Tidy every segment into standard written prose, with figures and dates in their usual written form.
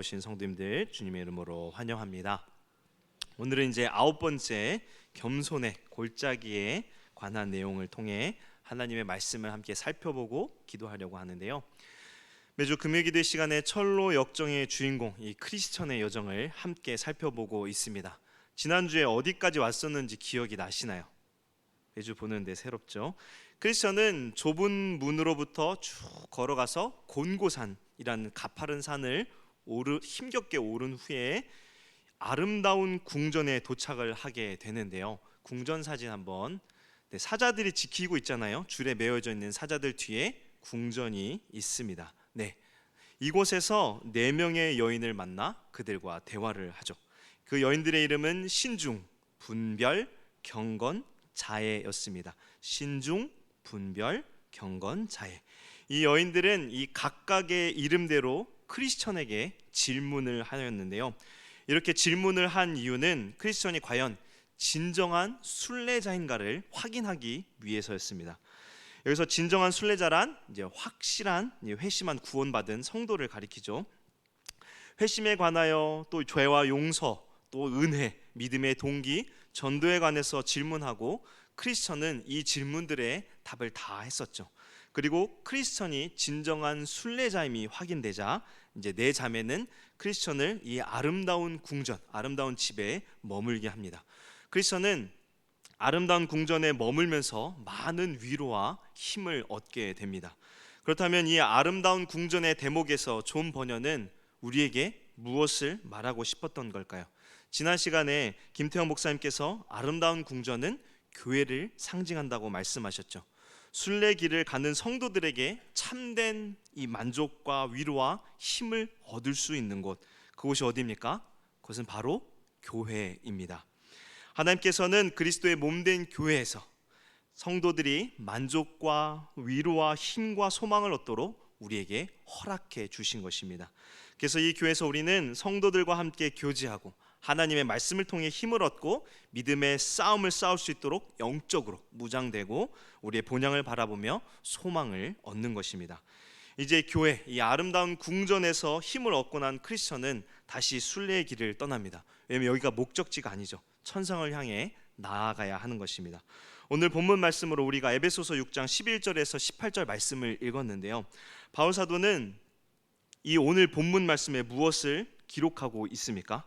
오신 성도님들 주님의 이름으로 환영합니다. 오늘은 이제 9번째 겸손의 골짜기에 관한 내용을 통해 하나님의 말씀을 함께 살펴보고 기도하려고 하는데요. 매주 금요기도 시간에 철로 역정의 주인공 이 크리스천의 여정을 함께 살펴보고 있습니다. 지난주에 어디까지 왔었는지 기억이 나시나요? 매주 보는데 새롭죠. 크리스천은 좁은 문으로부터 쭉 걸어가서 곤고산이라는 가파른 산을 힘겹게 오른 후에 아름다운 궁전에 도착을 하게 되는데요. 궁전 사진 한번. 사자들이 지키고 있잖아요. 줄에 매어져 있는 사자들 뒤에 궁전이 있습니다. 이곳에서 4명의 여인을 만나 그들과 대화를 하죠. 그 여인들의 이름은 신중, 분별, 경건, 자애였습니다. 신중, 분별, 경건, 자애. 이 여인들은 이 각각의 이름대로 크리스천에게 질문을 하였는데요. 이렇게 질문을 한 이유는 크리스천이 과연 진정한 순례자인가를 확인하기 위해서였습니다. 여기서 진정한 순례자란 이제 확실한 회심한 구원받은 성도를 가리키죠. 회심에 관하여 또 죄와 용서, 또 은혜, 믿음의 동기, 전도에 관해서 질문하고 크리스천은 이 질문들의 답을 다 했었죠. 그리고 크리스천이 진정한 순례자임이 확인되자 이제 4자매는 크리스천을 이 아름다운 궁전, 아름다운 집에 머물게 합니다. 크리스천은 아름다운 궁전에 머물면서 많은 위로와 힘을 얻게 됩니다. 그렇다면 이 아름다운 궁전의 대목에서 존 버녀는 우리에게 무엇을 말하고 싶었던 걸까요? 지난 시간에 김태형 목사님께서 아름다운 궁전은 교회를 상징한다고 말씀하셨죠. 순례길을 가는 성도들에게 참된 이 만족과 위로와 힘을 얻을 수 있는 곳, 그곳이 어디입니까? 그것은 바로 교회입니다. 하나님께서는 그리스도의 몸된 교회에서 성도들이 만족과 위로와 힘과 소망을 얻도록 우리에게 허락해 주신 것입니다. 그래서 이 교회에서 우리는 성도들과 함께 교제하고 하나님의 말씀을 통해 힘을 얻고 믿음의 싸움을 싸울 수 있도록 영적으로 무장되고 우리의 본향을 바라보며 소망을 얻는 것입니다. 이제 교회, 이 아름다운 궁전에서 힘을 얻고 난 크리스천은 다시 순례의 길을 떠납니다. 왜냐하면 여기가 목적지가 아니죠. 천상을 향해 나아가야 하는 것입니다. 오늘 본문 말씀으로 우리가 에베소서 6장 11절에서 18절 말씀을 읽었는데요. 바울 사도는 이 오늘 본문 말씀에 무엇을 기록하고 있습니까?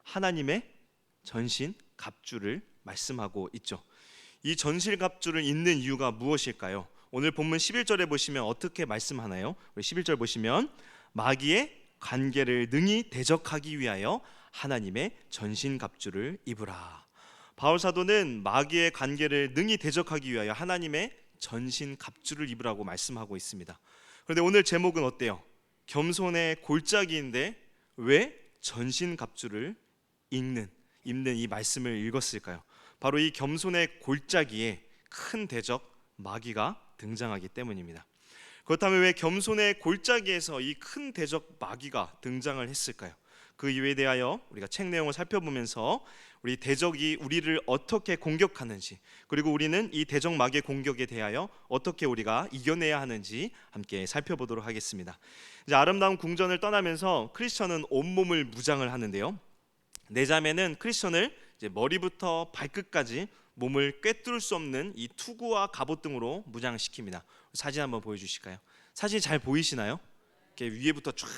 하나님의 전신 갑주를 말씀하고 있죠. 이 전신 갑주를 읽는 이유가 무엇일까요? 오늘 본문 11절에 보시면 어떻게 말씀하나요? 우리 11절 보시면 마귀의 관계를 능히 대적하기 위하여 하나님의 전신 갑주를 입으라. 바울 사도는 마귀의 관계를 능히 대적하기 위하여 하나님의 전신 갑주를 입으라고 말씀하고 있습니다. 그런데 오늘 제목은 어때요? 겸손의 골짜기인데 왜 전신 갑주를 입는 이 말씀을 읽었을까요? 바로 이 겸손의 골짜기에 큰 대적 마귀가 등장하기 때문입니다. 그렇다면 왜 겸손의 골짜기에서 이 큰 대적 마귀가 등장을 했을까요? 그 이유에 대하여 우리가 책 내용을 살펴보면서 우리 대적이 우리를 어떻게 공격하는지, 그리고 우리는 이 대적 마귀의 공격에 대하여 어떻게 우리가 이겨내야 하는지 함께 살펴보도록 하겠습니다. 이제 아름다운 궁전을 떠나면서 크리스천은 온몸을 무장을 하는데요. 4자매는 크리스천을 이제 머리부터 발끝까지 몸을 꿰뚫을 수 없는 이 투구와 갑옷 등으로 무장시킵니다. 사진 한번 보여주실까요? 사진 잘 보이시나요? 이렇게 위에부터 쫙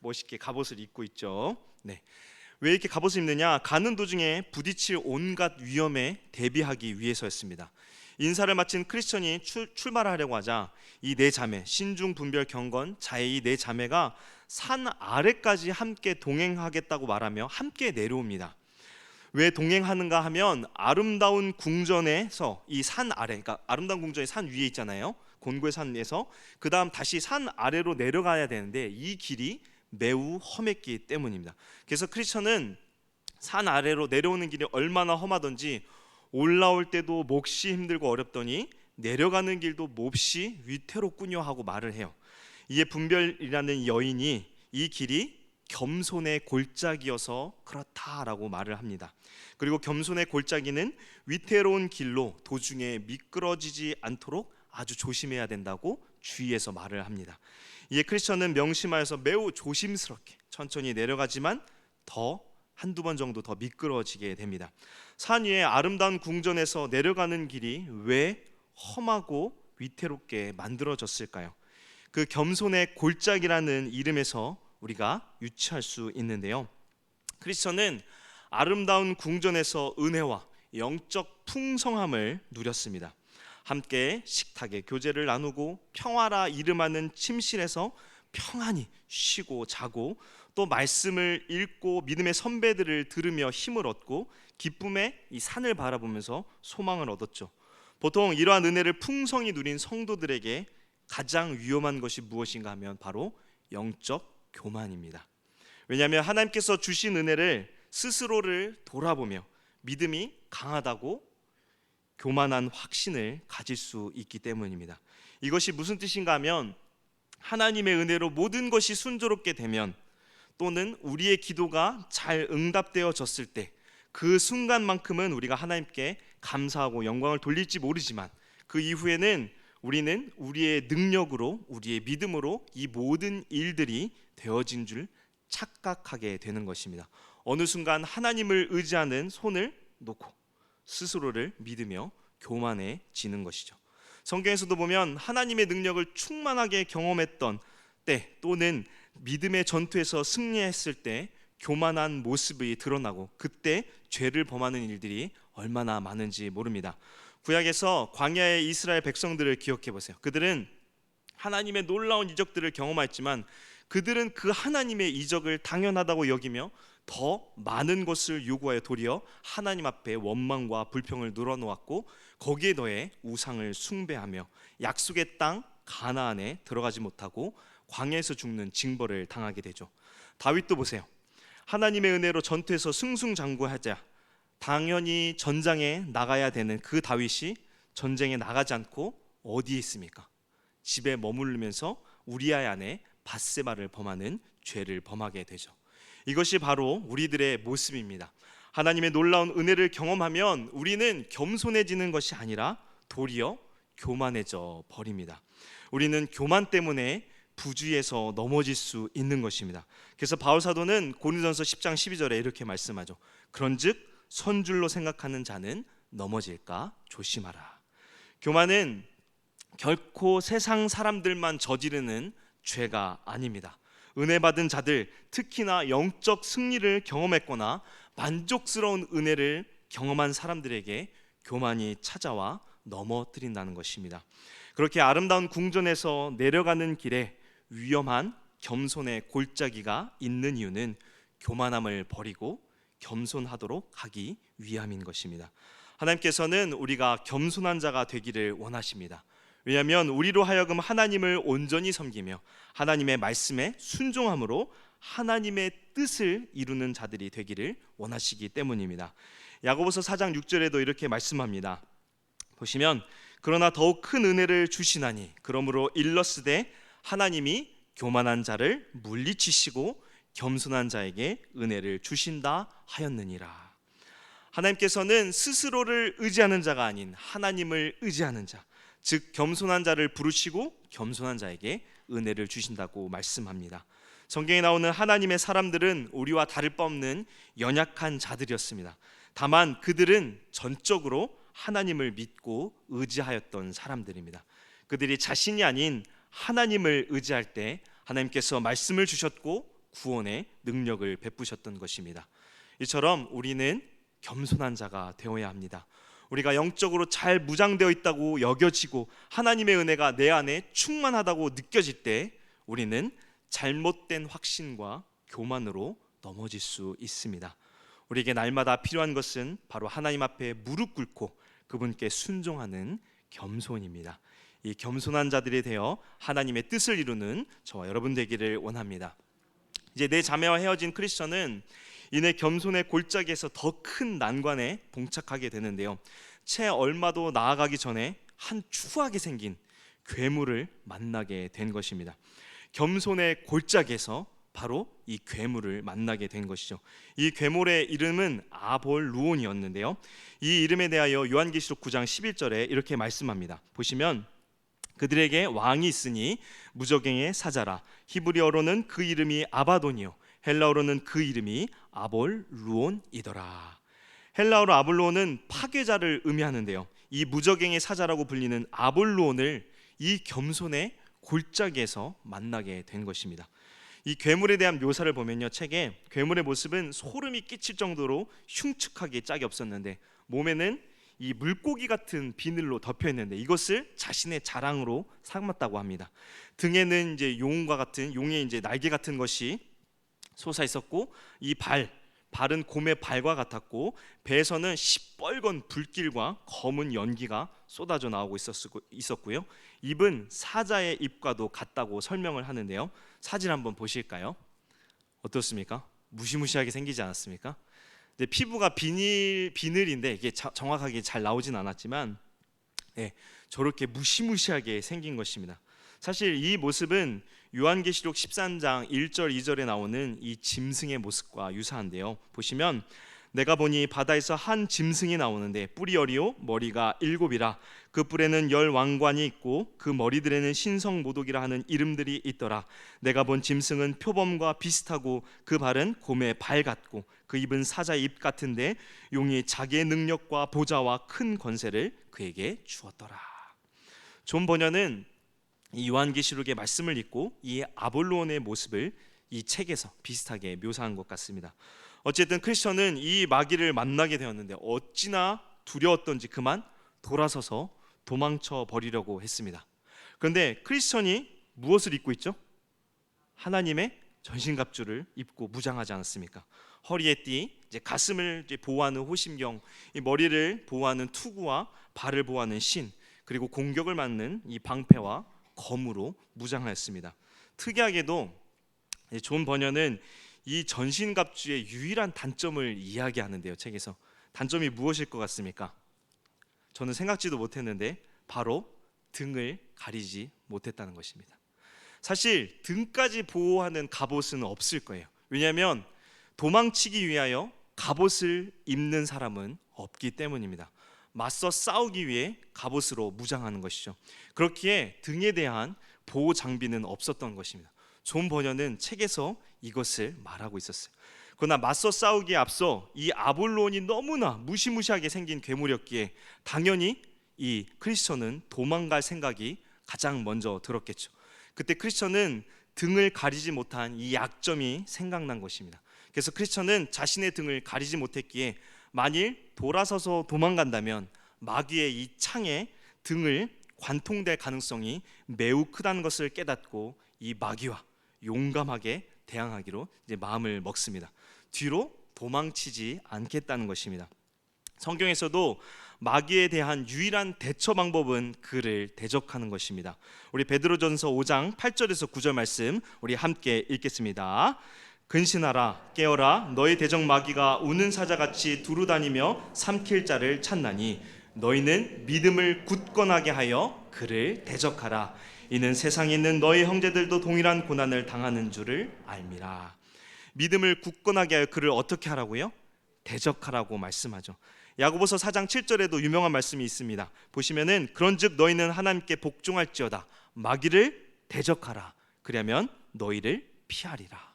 멋있게 갑옷을 입고 있죠. 왜 이렇게 갑옷을 입느냐? 가는 도중에 부딪힐 온갖 위험에 대비하기 위해서였습니다. 인사를 마친 크리스천이 출발하려고 하자 이 4자매, 신중, 분별, 경건, 자애 이 4자매가 산 아래까지 함께 동행하겠다고 말하며 함께 내려옵니다. 왜 동행하는가 하면 아름다운 궁전에서 이 산 아래, 그러니까 아름다운 궁전이 산 위에 있잖아요. 곤고의 산에서 그 다음 다시 산 아래로 내려가야 되는데 이 길이 매우 험했기 때문입니다. 그래서 크리스천은 산 아래로 내려오는 길이 얼마나 험하던지 올라올 때도 몹시 힘들고 어렵더니 내려가는 길도 몹시 위태롭군요 하고 말을 해요. 이에 분별이라는 여인이 이 길이 겸손의 골짜기여서 그렇다라고 말을 합니다. 그리고 겸손의 골짜기는 위태로운 길로 도중에 미끄러지지 않도록 아주 조심해야 된다고 주의해서 말을 합니다. 이에 크리스천은 명심하여서 매우 조심스럽게 천천히 내려가지만 더 한두 번 정도 더 미끄러지게 됩니다. 산 위에 아름다운 궁전에서 내려가는 길이 왜 험하고 위태롭게 만들어졌을까요? 그 겸손의 골짜기라는 이름에서 우리가 유추할 수 있는데요. 크리스천은 아름다운 궁전에서 은혜와 영적 풍성함을 누렸습니다. 함께 식탁에 교제를 나누고 평화라 이름하는 침실에서 평안히 쉬고 자고, 또 말씀을 읽고 믿음의 선배들을 들으며 힘을 얻고 기쁨의 이 산을 바라보면서 소망을 얻었죠. 보통 이러한 은혜를 풍성히 누린 성도들에게 가장 위험한 것이 무엇인가 하면 바로 영적 교만입니다. 왜냐하면 하나님께서 주신 은혜를 스스로를 돌아보며 믿음이 강하다고 교만한 확신을 가질 수 있기 때문입니다. 이것이 무슨 뜻인가 하면 하나님의 은혜로 모든 것이 순조롭게 되면, 또는 우리의 기도가 잘 응답되어졌을 때 그 순간만큼은 우리가 하나님께 감사하고 영광을 돌릴지 모르지만 그 이후에는 우리는 우리의 능력으로, 우리의 믿음으로 이 모든 일들이 되어진 줄 착각하게 되는 것입니다. 어느 순간 하나님을 의지하는 손을 놓고 스스로를 믿으며 교만해지는 것이죠. 성경에서도 보면 하나님의 능력을 충만하게 경험했던 때, 또는 믿음의 전투에서 승리했을 때 교만한 모습이 드러나고 그때 죄를 범하는 일들이 얼마나 많은지 모릅니다. 구약에서 광야의 이스라엘 백성들을 기억해 보세요. 그들은 하나님의 놀라운 이적들을 경험했지만 그들은 그 하나님의 이적을 당연하다고 여기며 더 많은 것을 요구하여 도리어 하나님 앞에 원망과 불평을 늘어놓았고, 거기에 더해 우상을 숭배하며 약속의 땅 가나안에 들어가지 못하고 광야에서 죽는 징벌을 당하게 되죠. 다윗도 보세요. 하나님의 은혜로 전투에서 승승장구하자 당연히 전장에 나가야 되는 그 다윗이 전쟁에 나가지 않고 어디에 있습니까? 집에 머무르면서 우리아의 아내 밧세바를 범하는 죄를 범하게 되죠. 이것이 바로 우리들의 모습입니다. 하나님의 놀라운 은혜를 경험하면 우리는 겸손해지는 것이 아니라 도리어 교만해져 버립니다. 우리는 교만 때문에 부주의에서 넘어질 수 있는 것입니다. 그래서 바울 사도는 고린도전서 10장 12절에 이렇게 말씀하죠. 그런즉 선줄로 생각하는 자는 넘어질까 조심하라. 교만은 결코 세상 사람들만 저지르는 죄가 아닙니다. 은혜 받은 자들, 특히나 영적 승리를 경험했거나 만족스러운 은혜를 경험한 사람들에게 교만이 찾아와 넘어뜨린다는 것입니다. 그렇게 아름다운 궁전에서 내려가는 길에 위험한 겸손의 골짜기가 있는 이유는 교만함을 버리고 겸손하도록 하기 위함인 것입니다. 하나님께서는 우리가 겸손한 자가 되기를 원하십니다. 왜냐하면 우리로 하여금 하나님을 온전히 섬기며 하나님의 말씀에 순종함으로 하나님의 뜻을 이루는 자들이 되기를 원하시기 때문입니다. 야고보서 4장 6절에도 이렇게 말씀합니다. 보시면 그러나 더욱 큰 은혜를 주시나니 그러므로 일렀으되 하나님이 교만한 자를 물리치시고 겸손한 자에게 은혜를 주신다 하였느니라. 하나님께서는 스스로를 의지하는 자가 아닌 하나님을 의지하는 자, 즉 겸손한 자를 부르시고 겸손한 자에게 은혜를 주신다고 말씀합니다. 성경에 나오는 하나님의 사람들은 우리와 다를 바 없는 연약한 자들이었습니다. 다만 그들은 전적으로 하나님을 믿고 의지하였던 사람들입니다. 그들이 자신이 아닌 하나님을 의지할 때 하나님께서 말씀을 주셨고 구원의 능력을 베푸셨던 것입니다. 이처럼 우리는 겸손한 자가 되어야 합니다. 우리가 영적으로 잘 무장되어 있다고 여겨지고 하나님의 은혜가 내 안에 충만하다고 느껴질 때 우리는 잘못된 확신과 교만으로 넘어질 수 있습니다. 우리에게 날마다 필요한 것은 바로 하나님 앞에 무릎 꿇고 그분께 순종하는 겸손입니다. 이 겸손한 자들이 되어 하나님의 뜻을 이루는 저와 여러분 되기를 원합니다. 이제 내 자매와 헤어진 크리스천은 이내 겸손의 골짜기에서 더 큰 난관에 봉착하게 되는데요. 채 얼마도 나아가기 전에 한 추하게 생긴 괴물을 만나게 된 것입니다. 겸손의 골짜기에서 바로 이 괴물을 만나게 된 것이죠. 이 괴물의 이름은 아볼루온이었는데요. 이 이름에 대하여 요한계시록 9장 11절에 이렇게 말씀합니다. 보시면 그들에게 왕이 있으니 무저갱의 사자라. 히브리어로는 그 이름이 아바돈이요 헬라어로는 그 이름이 아볼루온이더라. 헬라어로 아볼루온은 파괴자를 의미하는데요, 이 무저갱의 사자라고 불리는 아볼루온을 이 겸손의 골짜기에서 만나게 된 것입니다. 이 괴물에 대한 묘사를 보면요, 책에 괴물의 모습은 소름이 끼칠 정도로 흉측하게 짝이 없었는데 몸에는 이 물고기 같은 비늘로 덮여 있는데 이것을 자신의 자랑으로 삼았다고 합니다. 등에는 이제 용과 같은 용의 이제 날개 같은 것이 솟아 있었고, 이 발은 곰의 발과 같았고, 배에서는 시뻘건 불길과 검은 연기가 쏟아져 나오고 있었고요. 입은 사자의 입과도 같다고 설명을 하는데요. 사진 한번 보실까요? 어떻습니까? 무시무시하게 생기지 않았습니까? 이제 피부가 비늘인데 이게 정확하게 잘 나오진 않았지만, 저렇게 무시무시하게 생긴 것입니다. 사실 이 모습은 요한계시록 13장 1절 2절에 나오는 이 짐승의 모습과 유사한데요, 보시면 내가 보니 바다에서 한 짐승이 나오는데 뿔이 10이요 머리가 7이라. 그 뿔에는 10 왕관이 있고 그 머리들에는 신성모독이라 하는 이름들이 있더라. 내가 본 짐승은 표범과 비슷하고 그 발은 곰의 발 같고 그 입은 사자의 입 같은데 용이 자기의 능력과 보좌와 큰 권세를 그에게 주었더라. 존 번연은 이 요한계시록의 말씀을 읽고 이 아볼론의 모습을 이 책에서 비슷하게 묘사한 것 같습니다. 어쨌든 크리스천은 이 마귀를 만나게 되었는데 어찌나 두려웠던지 그만 돌아서서 도망쳐 버리려고 했습니다. 그런데 크리스천이 무엇을 입고 있죠? 하나님의 전신갑주를 입고 무장하지 않았습니까? 허리에 띠, 이제 가슴을 이제 보호하는 호심경, 이 머리를 보호하는 투구와 발을 보호하는 신, 그리고 공격을 막는 이 방패와 검으로 무장하였습니다. 특이하게도 존 번연은 이 전신갑주의 유일한 단점을 이야기하는데요, 책에서. 단점이 무엇일 것 같습니까? 저는 생각지도 못했는데 바로 등을 가리지 못했다는 것입니다. 사실 등까지 보호하는 갑옷은 없을 거예요. 왜냐하면 도망치기 위하여 갑옷을 입는 사람은 없기 때문입니다. 맞서 싸우기 위해 갑옷으로 무장하는 것이죠. 그렇기에 등에 대한 보호 장비는 없었던 것입니다. 존 번연은 책에서 이것을 말하고 있었어요. 그러나 맞서 싸우기에 앞서 이 아볼론이 너무나 무시무시하게 생긴 괴물이었기에 당연히 이 크리스천은 도망갈 생각이 가장 먼저 들었겠죠. 그때 크리스천은 등을 가리지 못한 이 약점이 생각난 것입니다. 그래서 크리스천은 자신의 등을 가리지 못했기에 만일 돌아서서 도망간다면 마귀의 이 창에 등을 관통될 가능성이 매우 크다는 것을 깨닫고 이 마귀와 용감하게 대항하기로 이제 마음을 먹습니다. 뒤로 도망치지 않겠다는 것입니다. 성경에서도 마귀에 대한 유일한 대처 방법은 그를 대적하는 것입니다. 우리 베드로전서 5장 8절에서 9절 말씀 우리 함께 읽겠습니다. 근신하라 깨어라 너희 대적 마귀가 우는 사자같이 두루다니며 삼킬 자를 찾나니 너희는 믿음을 굳건하게 하여 그를 대적하라. 이는 세상에 있는 너희 형제들도 동일한 고난을 당하는 줄을 알미라. 믿음을 굳건하게 하여 그를 어떻게 하라고요? 대적하라고 말씀하죠. 야고보서 4장 7절에도 유명한 말씀이 있습니다. 보시면은 그런즉 너희는 하나님께 복종할지어다 마귀를 대적하라 그리하면 너희를 피하리라.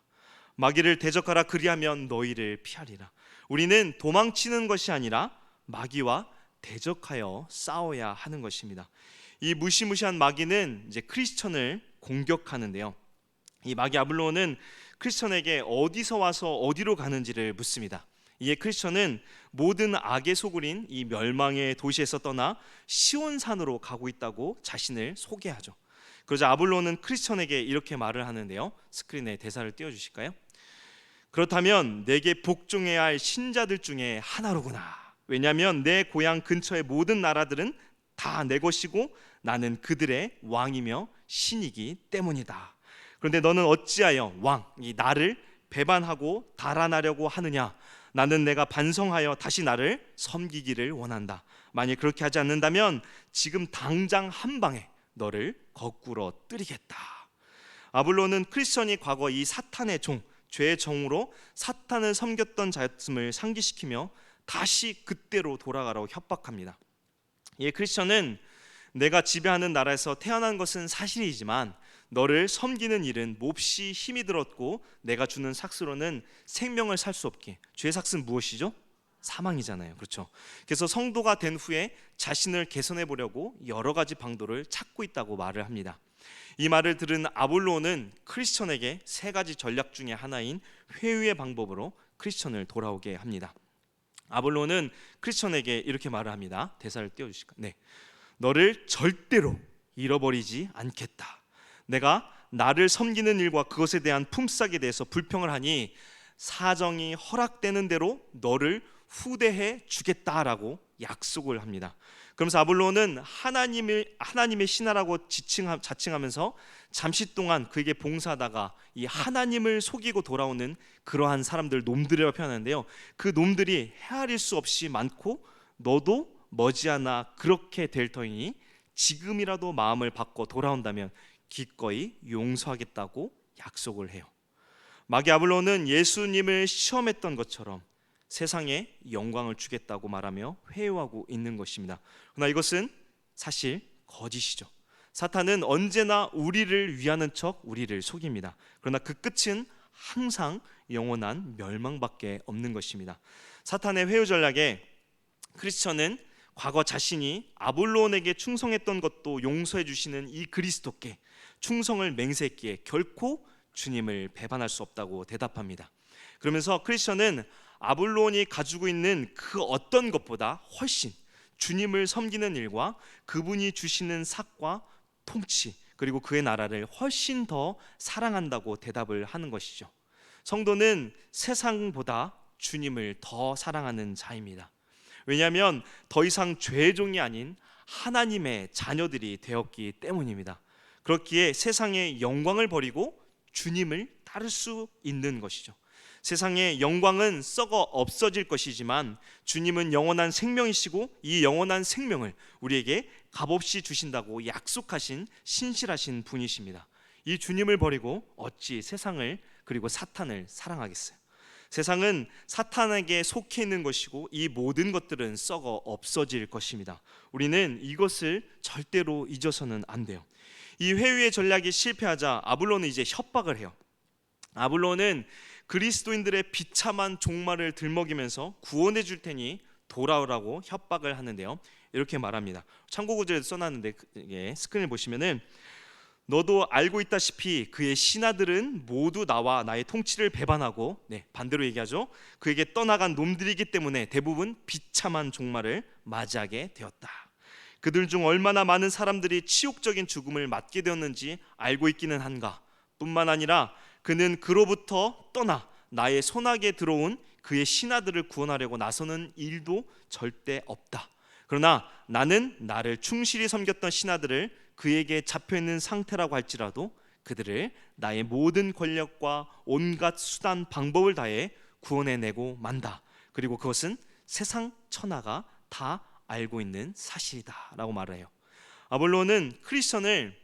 마귀를 대적하라 그리하면 너희를 피하리라. 우리는 도망치는 것이 아니라 마귀와 대적하여 싸워야 하는 것입니다. 이 무시무시한 마귀는 이제 크리스천을 공격하는데요, 이 마귀 아볼론은 크리스천에게 어디서 와서 어디로 가는지를 묻습니다. 이에 크리스천은 모든 악의 소굴인 이 멸망의 도시에서 떠나 시온산으로 가고 있다고 자신을 소개하죠. 그러자 아볼론은 크리스천에게 이렇게 말을 하는데요, 스크린에 대사를 띄워주실까요? 그렇다면 내게 복종해야 할 신자들 중에 하나로구나. 왜냐하면 내 고향 근처의 모든 나라들은 다 내 것이고 나는 그들의 왕이며 신이기 때문이다. 그런데 너는 어찌하여 왕이 나를 배반하고 달아나려고 하느냐? 나는 내가 반성하여 다시 나를 섬기기를 원한다. 만일 그렇게 하지 않는다면 지금 당장 한 방에 너를 거꾸로 뜨리겠다. 아볼론은 크리스천이 과거 이 사탄의 종, 죄의 종으로 사탄을 섬겼던 자였음을 상기시키며 다시 그때로 돌아가라고 협박합니다. 이 크리스천은 내가 지배하는 나라에서 태어난 것은 사실이지만 너를 섬기는 일은 몹시 힘이 들었고 내가 주는 삭스로는 생명을 살 수 없게. 죄의 삭스는 무엇이죠? 사망이잖아요. 그렇죠? 그래서 성도가 된 후에 자신을 개선해 보려고 여러 가지 방도를 찾고 있다고 말을 합니다. 이 말을 들은 아볼로는 크리스천에게 세 가지 전략 중에 하나인 회유의 방법으로 크리스천을 돌아오게 합니다. 아볼로는 크리스천에게 이렇게 말을 합니다. 대사를 띄워주실까요? 네. 너를 절대로 잃어버리지 않겠다. 내가 나를 섬기는 일과 그것에 대한 품삯에 대해서 불평을 하니 사정이 허락되는 대로 너를 후대해 주겠다라고 약속을 합니다. 그러면서 아볼로는 하나님의 신하라고 자칭하면서 잠시 동안 그에게 봉사하다가 이 하나님을 속이고 돌아오는 그러한 사람들, 놈들이라고 표현하는데요, 그 놈들이 헤아릴 수 없이 많고 너도 머지않아 그렇게 될 터이니 지금이라도 마음을 바꿔 돌아온다면 기꺼이 용서하겠다고 약속을 해요. 마귀 아볼로는 예수님을 시험했던 것처럼 세상에 영광을 주겠다고 말하며 회유하고 있는 것입니다. 그러나 이것은 사실 거짓이죠. 사탄은 언제나 우리를 위하는 척 우리를 속입니다. 그러나 그 끝은 항상 영원한 멸망밖에 없는 것입니다. 사탄의 회유 전략에 크리스천은 과거 자신이 아볼로온에게 충성했던 것도 용서해 주시는 이 그리스도께 충성을 맹세했기에 결코 주님을 배반할 수 없다고 대답합니다. 그러면서 크리스천은 아볼로온이 가지고 있는 그 어떤 것보다 훨씬 주님을 섬기는 일과 그분이 주시는 삭과 통치, 그리고 그의 나라를 훨씬 더 사랑한다고 대답을 하는 것이죠. 성도는 세상보다 주님을 더 사랑하는 자입니다. 왜냐하면 더 이상 죄의 종이 아닌 하나님의 자녀들이 되었기 때문입니다. 그렇기에 세상의 영광을 버리고 주님을 따를 수 있는 것이죠. 세상의 영광은 썩어 없어질 것이지만 주님은 영원한 생명이시고 이 영원한 생명을 우리에게 값없이 주신다고 약속하신 신실하신 분이십니다. 이 주님을 버리고 어찌 세상을 그리고 사탄을 사랑하겠어요? 세상은 사탄에게 속해 있는 것이고 이 모든 것들은 썩어 없어질 것입니다. 우리는 이것을 절대로 잊어서는 안 돼요. 이 회유의 전략이 실패하자 아볼로는 이제 협박을 해요. 아볼로는 그리스도인들의 비참한 종말을 들먹이면서 구원해 줄 테니 돌아오라고 협박을 하는데요, 이렇게 말합니다. 참고 구절에 써놨는데 스크린을 보시면은 너도 알고 있다시피 그의 신하들은 모두 나와 나의 통치를 배반하고, 반대로 얘기하죠, 그에게 떠나간 놈들이기 때문에 대부분 비참한 종말을 맞이하게 되었다. 그들 중 얼마나 많은 사람들이 치욕적인 죽음을 맞게 되었는지 알고 있기는 한가. 뿐만 아니라 그는 그로부터 떠나 나의 손아귀에 들어온 그의 신하들을 구원하려고 나서는 일도 절대 없다. 그러나 나는 나를 충실히 섬겼던 신하들을 그에게 잡혀있는 상태라고 할지라도 그들을 나의 모든 권력과 온갖 수단 방법을 다해 구원해내고 만다. 그리고 그것은 세상 천하가 다 알고 있는 사실이다 라고 말을 해요. 아볼로는 크리스천을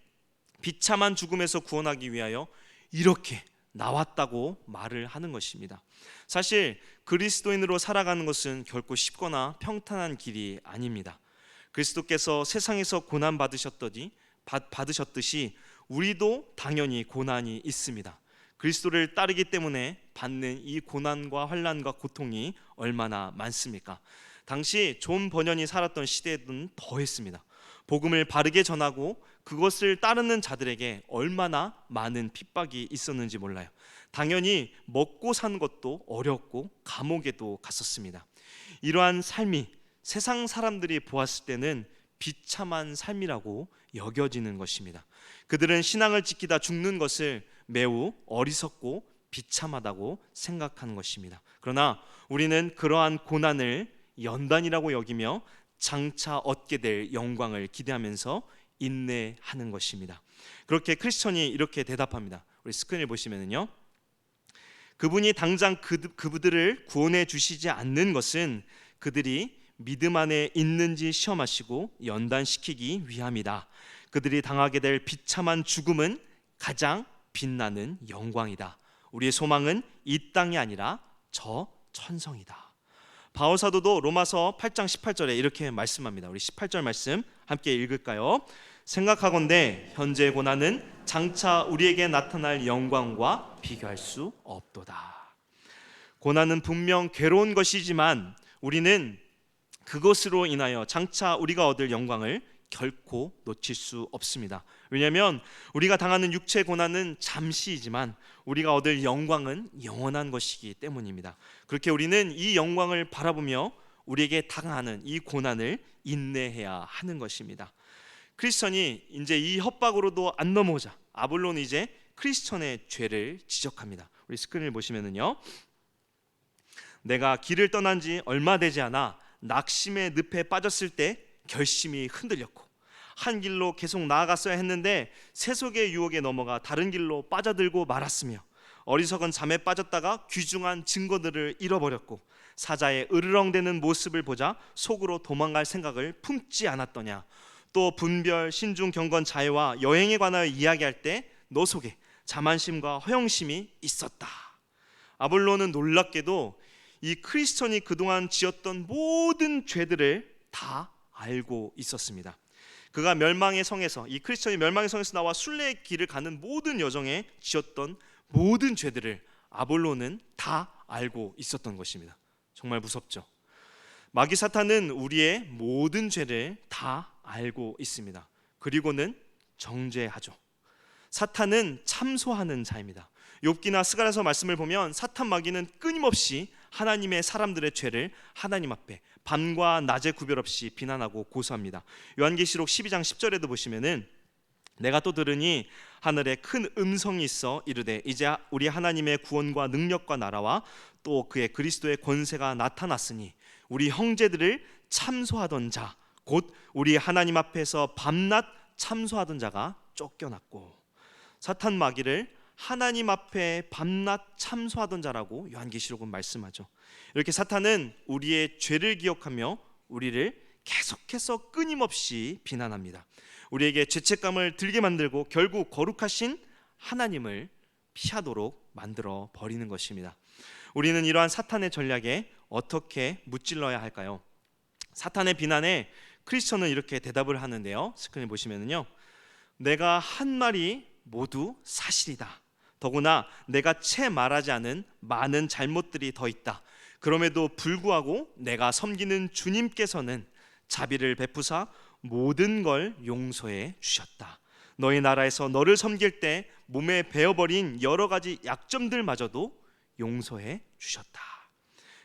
비참한 죽음에서 구원하기 위하여 이렇게 나왔다고 말을 하는 것입니다. 사실 그리스도인으로 살아가는 것은 결코 쉽거나 평탄한 길이 아닙니다. 그리스도께서 세상에서 고난 받으셨듯이 우리도 당연히 고난이 있습니다. 그리스도를 따르기 때문에 받는 이 고난과 환난과 고통이 얼마나 많습니까? 당시 존 버년이 살았던 시대에는 더했습니다. 복음을 바르게 전하고 그것을 따르는 자들에게 얼마나 많은 핍박이 있었는지 몰라요. 당연히 먹고 산 것도 어렵고 감옥에도 갔었습니다. 이러한 삶이 세상 사람들이 보았을 때는 비참한 삶이라고 여겨지는 것입니다. 그들은 신앙을 지키다 죽는 것을 매우 어리석고 비참하다고 생각하는 것입니다. 그러나 우리는 그러한 고난을 연단이라고 여기며 장차 얻게 될 영광을 기대하면서 인내하는 것입니다. 그렇게 크리스천이 이렇게 대답합니다. 우리 스크린을 보시면은요, 그분이 당장 그들을 구원해 주시지 않는 것은 그들이 믿음 안에 있는지 시험하시고 연단시키기 위함이다. 그들이 당하게 될 비참한 죽음은 가장 빛나는 영광이다. 우리의 소망은 이 땅이 아니라 저 천성이다. 바울 사도도 로마서 8장 18절에 이렇게 말씀합니다. 우리 18절 말씀 함께 읽을까요? 생각하건대 현재 고난은 장차 우리에게 나타날 영광과 비교할 수 없도다. 고난은 분명 괴로운 것이지만 우리는 그것으로 인하여 장차 우리가 얻을 영광을 결코 놓칠 수 없습니다. 왜냐하면 우리가 당하는 육체 고난은 잠시이지만 우리가 얻을 영광은 영원한 것이기 때문입니다. 그렇게 우리는 이 영광을 바라보며 우리에게 당하는 이 고난을 인내해야 하는 것입니다. 크리스천이 이제 이 협박으로도 안 넘어오자 아볼로는 이제 크리스천의 죄를 지적합니다. 우리 스크린을 보시면은요, 내가 길을 떠난 지 얼마 되지 않아 낙심의 늪에 빠졌을 때 결심이 흔들렸고 한 길로 계속 나아갔어야 했는데 세속의 유혹에 넘어가 다른 길로 빠져들고 말았으며 어리석은 잠에 빠졌다가 귀중한 증거들을 잃어버렸고 사자의 으르렁대는 모습을 보자 속으로 도망갈 생각을 품지 않았더냐. 또 분별, 신중, 경건, 자애와 여행에 관하여 이야기할 때 너 속에 자만심과 허영심이 있었다. 아볼로는 놀랍게도 이 크리스천이 그동안 지었던 모든 죄들을 다 알고 있었습니다. 그가 멸망의 성에서, 이 크리스천이 멸망의 성에서 나와 순례의 길을 가는 모든 여정에 지었던 모든 죄들을 아볼로는 다 알고 있었던 것입니다. 정말 무섭죠. 마귀 사탄은 우리의 모든 죄를 다 알고 있습니다. 그리고는 정죄하죠. 사탄은 참소하는 자입니다. 욥기나 스가랴서 말씀을 보면 사탄 마귀는 끊임없이 하나님의 사람들의 죄를 하나님 앞에 밤과 낮의 구별 없이 비난하고 고소합니다. 요한계시록 12장 10절에도 보시면은 내가 또 들으니 하늘에 큰 음성이 있어 이르되 이제 우리 하나님의 구원과 능력과 나라와 또 그의 그리스도의 권세가 나타났으니 우리 형제들을 참소하던 자 곧 우리 하나님 앞에서 밤낮 참소하던 자가 쫓겨났고, 사탄 마귀를 하나님 앞에 밤낮 참소하던 자라고 요한계시록은 말씀하죠. 이렇게 사탄은 우리의 죄를 기억하며 우리를 계속해서 끊임없이 비난합니다. 우리에게 죄책감을 들게 만들고 결국 거룩하신 하나님을 피하도록 만들어 버리는 것입니다. 우리는 이러한 사탄의 전략에 어떻게 무찔러야 할까요? 사탄의 비난에 크리스천은 이렇게 대답을 하는데요, 스크린 보시면은요, 내가 한 말이 모두 사실이다. 더구나 내가 채 말하지 않은 많은 잘못들이 더 있다. 그럼에도 불구하고 내가 섬기는 주님께서는 자비를 베푸사 모든 걸 용서해 주셨다. 너희 나라에서 너를 섬길 때 몸에 배어버린 여러 가지 약점들마저도 용서해 주셨다.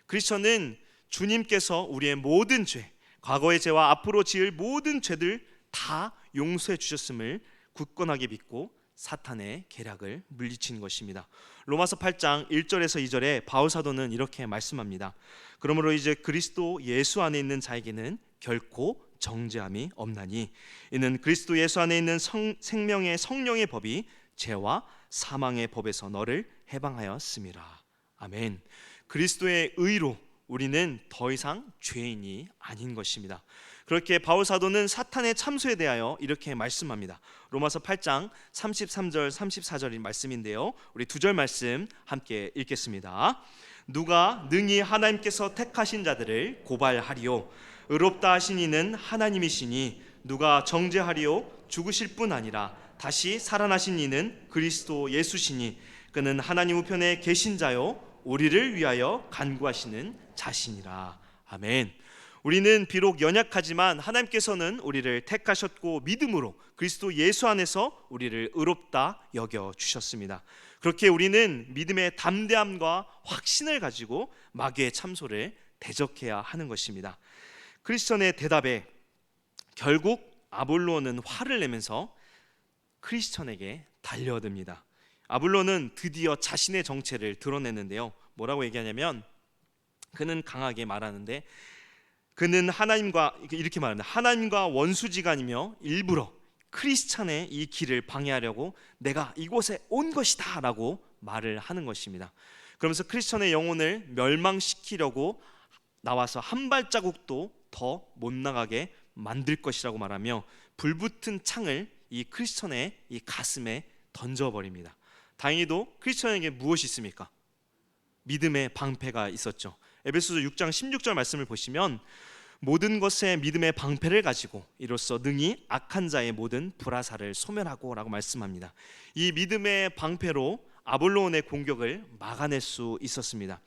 크리스천은 주님께서 우리의 모든 죄, 과거의 죄와 앞으로 지을 모든 죄들 다 용서해 주셨음을 굳건하게 믿고 사탄의 계략을 물리치는 것입니다. 로마서 8장 1절에서 2절에 바울 사도는 이렇게 말씀합니다. 그러므로 이제 그리스도 예수 안에 있는 자에게는 결코 정죄함이 없나니 이는 그리스도 예수 안에 있는 생명의 성령의 법이 죄와 사망의 법에서 너를 해방하였음이라. 아멘. 그리스도의 의로 우리는 더 이상 죄인이 아닌 것입니다. 그렇게 바울 사도는 사탄의 참소에 대하여 이렇게 말씀합니다. 로마서 8장 33절 34절인 말씀인데요, 우리 두 절 말씀 함께 읽겠습니다. 누가 능히 하나님께서 택하신 자들을 고발하리요? 의롭다 하신 이는 하나님이시니 누가 정죄하리요? 죽으실 뿐 아니라 다시 살아나신 이는 그리스도 예수시니 그는 하나님 우편에 계신 자요 우리를 위하여 간구하시는 자신이라. 아멘. 우리는 비록 연약하지만 하나님께서는 우리를 택하셨고 믿음으로 그리스도 예수 안에서 우리를 의롭다 여겨 주셨습니다. 그렇게 우리는 믿음의 담대함과 확신을 가지고 마귀의 참소를 대적해야 하는 것입니다. 크리스천의 대답에 결국 아볼로는 화를 내면서 크리스천에게 달려듭니다. 아볼로는 드디어 자신의 정체를 드러냈는데요, 뭐라고 얘기하냐면 그는 강하게 말하는데 그는 하나님과 이렇게 말합니다. 하나님과 원수지간이며 일부러 크리스찬의 이 길을 방해하려고 내가 이곳에 온 것이다 라고 말을 하는 것입니다. 그러면서 크리스찬의 영혼을 멸망시키려고 나와서 한 발자국도 더 못 나가게 만들 것이라고 말하며 불붙은 창을 이 크리스찬의 이 가슴에 던져버립니다. 다행히도 크리스찬에게 무엇이 있습니까? 믿음의 방패가 있었죠. 에베소서 6장 16절 말씀을 보시면 모든 것에 믿음의 방패를 가지고 이로써 능히 악한 자의 모든 불화살을 소멸하고 라고 말씀합니다. 이 믿음의 방패로 아볼로온의 공격을 막아낼 수 있었습니다.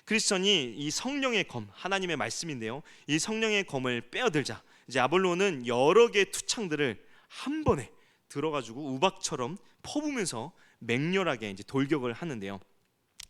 크리스천이 이 성령의 검, 하나님의 말씀인데요, 이 성령의 검을 빼어들자 이제 아볼로온은 여러 개의 투창들을 한 번에 들어가지고 우박처럼 퍼부면서 맹렬하게 이제 돌격을 하는데요,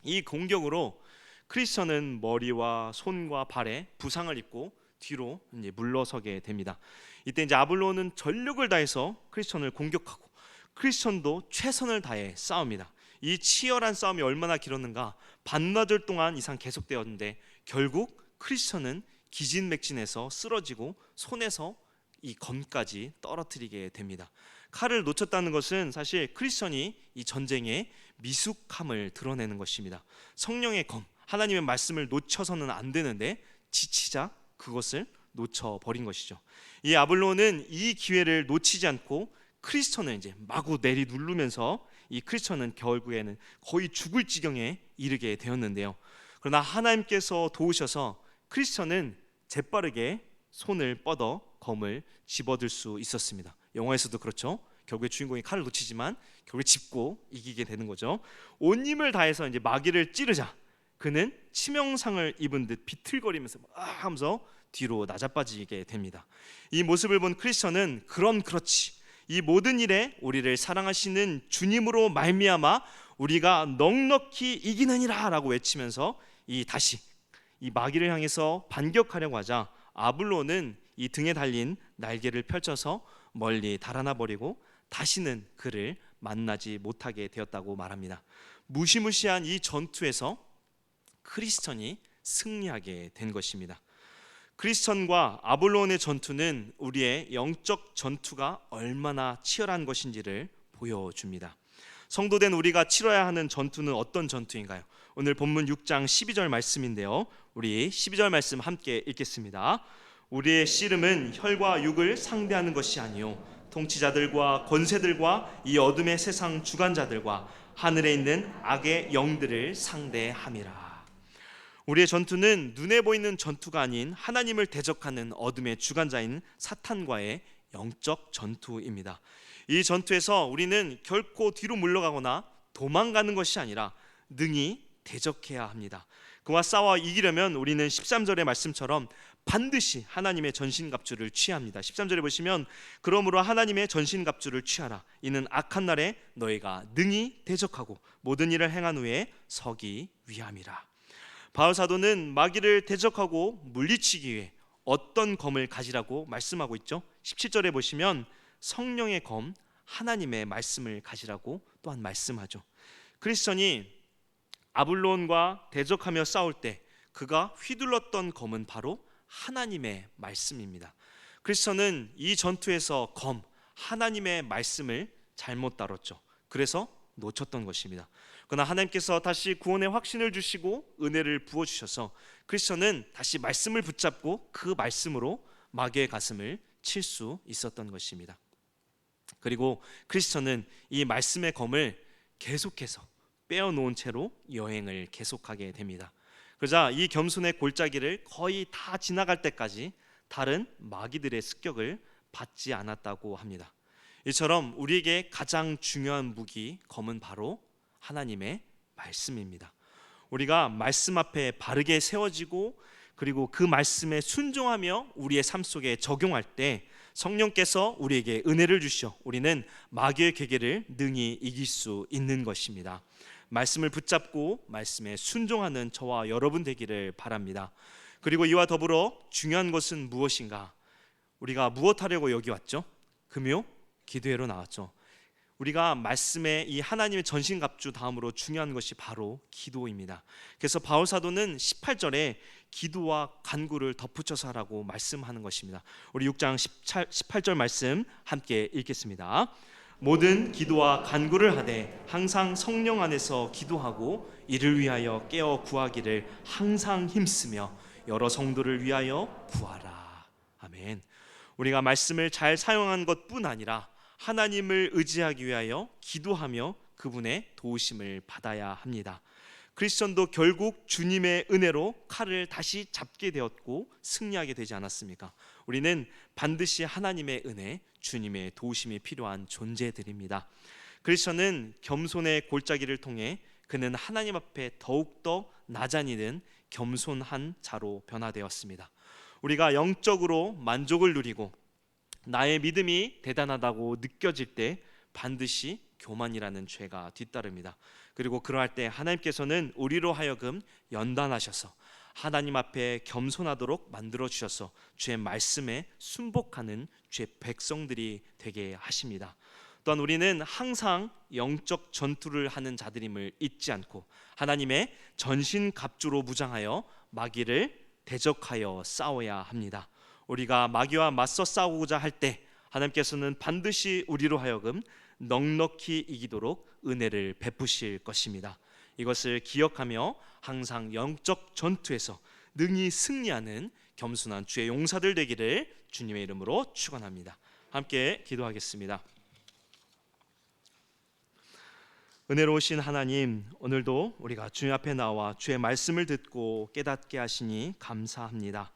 이 공격으로 크리스천은 머리와 손과 발에 부상을 입고 뒤로 이제 물러서게 됩니다. 이때 이제 아볼로온은 전력을 다해서 크리스천을 공격하고 크리스천도 최선을 다해 싸웁니다. 이 치열한 싸움이 얼마나 길었는가, 반나절 동안 이상 계속되었는데 결국 크리스천은 기진맥진해서 쓰러지고 손에서 이 검까지 떨어뜨리게 됩니다. 칼을 놓쳤다는 것은 사실 크리스천이 이 전쟁의 미숙함을 드러내는 것입니다. 성령의 검, 하나님의 말씀을 놓쳐서는 안 되는데 지치자 그것을 놓쳐버린 것이죠. 이 아볼로는 이 기회를 놓치지 않고 크리스천을 이제 마구 내리 누르면서 이 크리스천은 결국에는 거의 죽을 지경에 이르게 되었는데요, 그러나 하나님께서 도우셔서 크리스천은 재빠르게 손을 뻗어 검을 집어들 수 있었습니다. 영화에서도 그렇죠. 결국에 주인공이 칼을 놓치지만 결국에 짚고 이기게 되는 거죠. 온 힘을 다해서 이제 마귀를 찌르자 그는 치명상을 입은 듯 비틀거리면서 하면서 뒤로 나자빠지게 됩니다. 이 모습을 본 크리스천은 그럼 그렇지, 이 모든 일에 우리를 사랑하시는 주님으로 말미암아 우리가 넉넉히 이기느니라 라고 외치면서 다시 이 마귀를 향해서 반격하려고 하자 아볼로는 이 등에 달린 날개를 펼쳐서 멀리 달아나 버리고 다시는 그를 만나지 못하게 되었다고 말합니다. 무시무시한 이 전투에서 크리스천이 승리하게 된 것입니다. 크리스천과 아볼로온의 전투는 우리의 영적 전투가 얼마나 치열한 것인지를 보여줍니다. 성도된 우리가 치러야 하는 전투는 어떤 전투인가요? 오늘 본문 6장 12절 말씀인데요, 우리 12절 말씀 함께 읽겠습니다. 우리의 씨름은 혈과 육을 상대하는 것이 아니요 통치자들과 권세들과 이 어둠의 세상 주관자들과 하늘에 있는 악의 영들을 상대함이라. 우리의 전투는 눈에 보이는 전투가 아닌 하나님을 대적하는 어둠의 주관자인 사탄과의 영적 전투입니다. 이 전투에서 우리는 결코 뒤로 물러가거나 도망가는 것이 아니라 능히 대적해야 합니다. 그와 싸워 이기려면 우리는 13절의 말씀처럼 반드시 하나님의 전신갑주를 취해야 합니다. 13절에 보시면 그러므로 하나님의 전신갑주를 취하라. 이는 악한 날에 너희가 능히 대적하고 모든 일을 행한 후에 서기 위함이라. 바울 사도는 마귀를 대적하고 물리치기 위해 어떤 검을 가지라고 말씀하고 있죠. 17절에 보시면 성령의 검, 하나님의 말씀을 가지라고 또한 말씀하죠. 크리스천이 아볼로온과 대적하며 싸울 때 그가 휘둘렀던 검은 바로 하나님의 말씀입니다. 크리스천은 이 전투에서 검, 하나님의 말씀을 잘못 다뤘죠. 그래서 놓쳤던 것입니다. 그러나 하나님께서 다시 구원의 확신을 주시고 은혜를 부어주셔서 크리스천은 다시 말씀을 붙잡고 그 말씀으로 마귀의 가슴을 칠 수 있었던 것입니다. 그리고 크리스천은 이 말씀의 검을 계속해서 빼어놓은 채로 여행을 계속하게 됩니다. 그러자 이 겸손의 골짜기를 거의 다 지나갈 때까지 다른 마귀들의 습격을 받지 않았다고 합니다. 이처럼 우리에게 가장 중요한 무기 검은 바로 하나님의 말씀입니다. 우리가 말씀 앞에 바르게 세워지고 그리고 그 말씀에 순종하며 우리의 삶 속에 적용할 때 성령께서 우리에게 은혜를 주셔 우리는 마귀의 계계를 능히 이길 수 있는 것입니다. 말씀을 붙잡고 말씀에 순종하는 저와 여러분 되기를 바랍니다. 그리고 이와 더불어 중요한 것은 무엇인가? 우리가 무엇 하려고 여기 왔죠? 금요 기도회로 나왔죠. 우리가 말씀에 이 하나님의 전신갑주 다음으로 중요한 것이 바로 기도입니다. 그래서 바울 사도는 18절에 기도와 간구를 덧붙여서 하라고 말씀하는 것입니다. 우리 6장 18절 말씀 함께 읽겠습니다. 모든 기도와 간구를 하되 항상 성령 안에서 기도하고 이를 위하여 깨어 구하기를 항상 힘쓰며 여러 성도를 위하여 구하라. 아멘. 우리가 말씀을 잘 사용한 것뿐 아니라 하나님을 의지하기 위하여 기도하며 그분의 도우심을 받아야 합니다. 크리스천도 결국 주님의 은혜로 칼을 다시 잡게 되었고 승리하게 되지 않았습니까? 우리는 반드시 하나님의 은혜, 주님의 도우심이 필요한 존재들입니다. 크리스천은 겸손의 골짜기를 통해 그는 하나님 앞에 더욱더 나자니는 겸손한 자로 변화되었습니다. 우리가 영적으로 만족을 누리고 나의 믿음이 대단하다고 느껴질 때 반드시 교만이라는 죄가 뒤따릅니다. 그리고 그러할 때 하나님께서는 우리로 하여금 연단하셔서 하나님 앞에 겸손하도록 만들어 주셔서 주의 말씀에 순복하는 주의 백성들이 되게 하십니다. 또한 우리는 항상 영적 전투를 하는 자들임을 잊지 않고 하나님의 전신갑주로 무장하여 마귀를 대적하여 싸워야 합니다. 우리가 마귀와 맞서 싸우고자 할 때 하나님께서는 반드시 우리로 하여금 넉넉히 이기도록 은혜를 베푸실 것입니다. 이것을 기억하며 항상 영적 전투에서 능히 승리하는 겸손한 주의 용사들 되기를 주님의 이름으로 축원합니다. 함께 기도하겠습니다. 은혜로우신 하나님, 오늘도 우리가 주님 앞에 나와 주의 말씀을 듣고 깨닫게 하시니 감사합니다.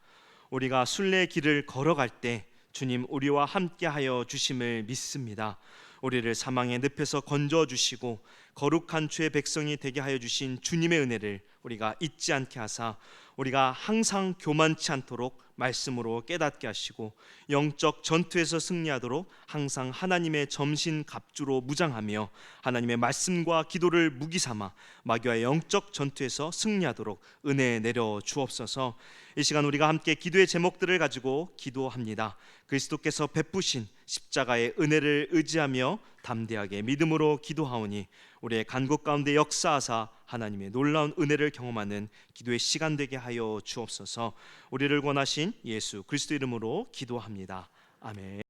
우리가 순례의 길을 걸어갈 때 주님 우리와 함께하여 주심을 믿습니다. 우리를 사망의 늪에서 건져주시고 거룩한 주의 백성이 되게 하여 주신 주님의 은혜를 우리가 잊지 않게 하사 우리가 항상 교만치 않도록 말씀으로 깨닫게 하시고 영적 전투에서 승리하도록 항상 하나님의 점신갑주로 무장하며 하나님의 말씀과 기도를 무기 삼아 마귀와의 영적 전투에서 승리하도록 은혜 내려 주옵소서. 이 시간 우리가 함께 기도의 제목들을 가지고 기도합니다. 그리스도께서 베푸신 십자가의 은혜를 의지하며 담대하게 믿음으로 기도하오니 우리의 간구 가운데 역사하사 하나님의 놀라운 은혜를 경험하는 기도의 시간 되게 하여 주옵소서. 우리를 권하신 예수 그리스도 이름으로 기도합니다. 아멘.